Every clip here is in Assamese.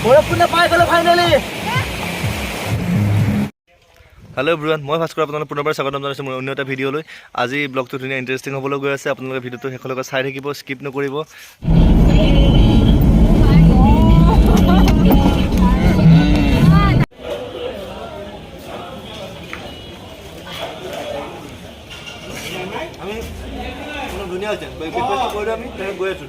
Bhairabkunda পাই গ'লো ফাইনালি। হেল্ল' এভৰিৱান, মই ভাস্কৰ আপোনালোকক পুনৰবাৰ স্বাগতম জনাইছোঁ মোৰ অন্য এটা ভিডিঅ'লৈ। আজি ব্লগটো ধুনীয়া ইণ্টাৰেষ্টিং হ'বলৈ গৈ আছে। আপোনালোকে ভিডিঅ'টো শেষলৈকে চাই থাকিব, স্কিপ নকৰিব। আমি ধুনীয়া হৈছে আমি গৈ আছোঁ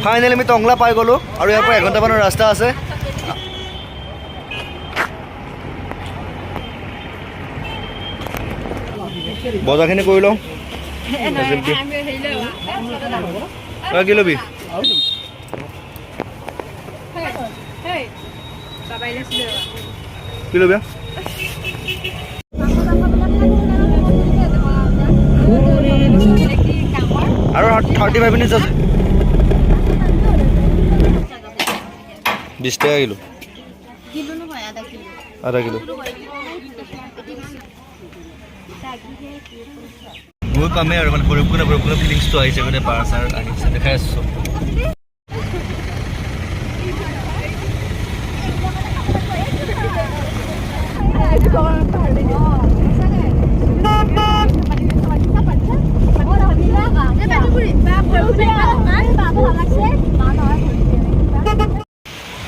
ফাইনেলি আমি টংলা পাই গ'লোঁ আৰু ইয়াৰ পৰা এঘণ্টামানৰ ৰাস্তা আছে। বজাৰখিনি কৰি লওঁ। কি ল'বি? কি ল'বি? আৰু 35 মিনিট আছে। 20 টাকা কিলো। আধা কিলো। গৈ পামেই আৰু মানে ভৈৰৱকুণ্ড ফিলিংছটো আহিছে মানে পাৰ চাৰ আহিছে দেখাই আছোঁ।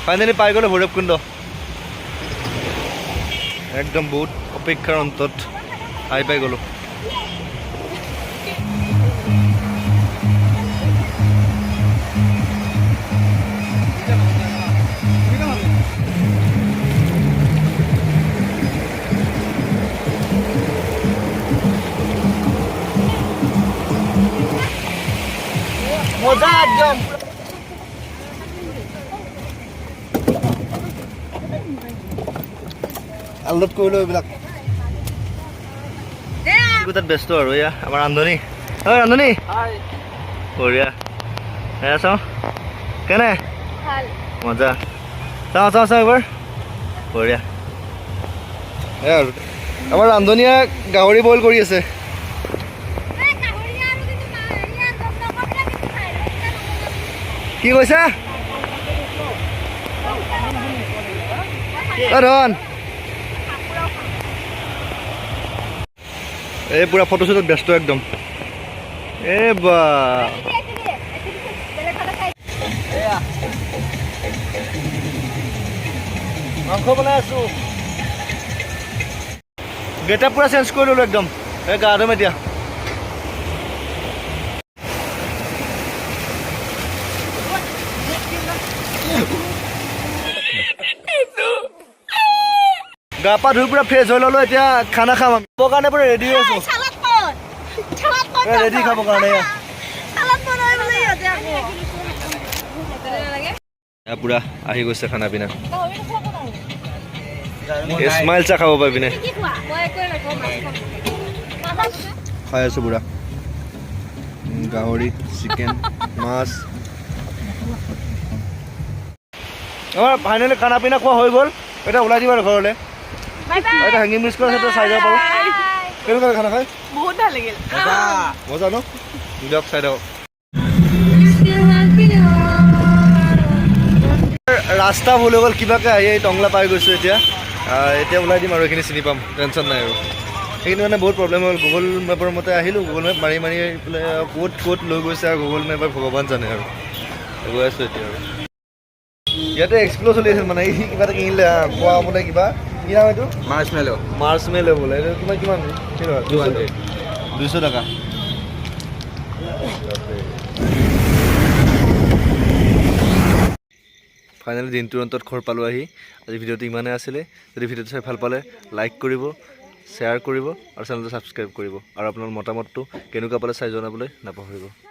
ফাইনেলি পাই গ'লো ভৈৰৱকুণ্ড। একদম বহুত অপেক্ষাৰ অন্তত আহি পাই গ'লো। মজা একদম। আলুত কৰিলোঁ এইবিলাক তাত ব্যস্ত আৰু এয়া আমাৰ ৰান্ধনী। হয় ৰান্ধনী, বঢ়িয়া। এয়া চাওঁ কেনে মজা। চাওঁ এবাৰ বঢ়িয়া। এয়া আৰু আমাৰ ৰান্ধনীয়ে গাহৰি বইল কৰি আছে। কি কৈছা? ধন এই পুৰা ফটোশ্বুটত ব্যস্ত একদম। বা মাংস বনাই আছো। গেটআপ পুৰা চেঞ্জ কৰি ল'লো একদম। এই গা ধুম এতিয়া। গা পা ধুই পুৰা ফ্ৰেছ হৈ ল'লো। এতিয়া খানা খাম আমি। খাবৰ কাৰণে পুৰা ৰেডি হৈ আছো। ৰেডি খাবৰ কাৰণে পুৰা আহি গৈছে খানা পিনা। স্মাইল চা খাব পাৰিবি নে? খাই আছো পুৰা গাহৰি, চিকেন, মাছ। আমাৰ ফাইনেলি খানা পিনা খোৱা হৈ গ'ল। এতিয়া ওলাই দিম আৰু ঘৰলৈ। এটা হেংগিং ব্ৰিজ কৰা আছে, চাই যাব পাৰোঁ। কেনেকুৱা খানা খাই? বহুত ভাল লাগিল। মজা ন? দিয়ক চাই দিয়ক। ৰাস্তা ভুল হৈ গ'ল কিবাকৈ আহি টংলা পাই গৈছোঁ। এতিয়া ওলাই দিম আৰু এইখিনি চিনি পাম, টেনশ্যন নাই আৰু। সেইখিনি মানে বহুত প্ৰব্লেম হ'ল। গুগল মেপৰ মতে আহিলোঁ, গুগল মেপ মাৰি পেলাই ক'ত লৈ গৈছে আৰু গুগল মেপৰ ভগৱান জানে আৰু। গৈ আছোঁ এতিয়া আৰু। ইয়াতে এক্সপ্ল'ৰ চলি আছিল মানে এই কিবা এটা কিনিলে কোৱা বোলে কিবা কি নাম এইটো? মাৰ্চমেলো বোলে। এইটো তোমাৰ কিমান? 200 টকা। ফাইনেলি দিনটোৰ অন্তত ঘৰ পালোঁ আহি। আজি ভিডিঅ'টো ইমানেই আছিলে। যদি ভিডিঅ'টো চাই ভাল পালে লাইক কৰিব, শ্বেয়াৰ কৰিব আৰু চেনেলটো ছাবস্ক্ৰাইব কৰিব। আৰু আপোনাৰ মতামতটো কেনেকুৱা পালে চাই জনাবলৈ নাপাহৰিব।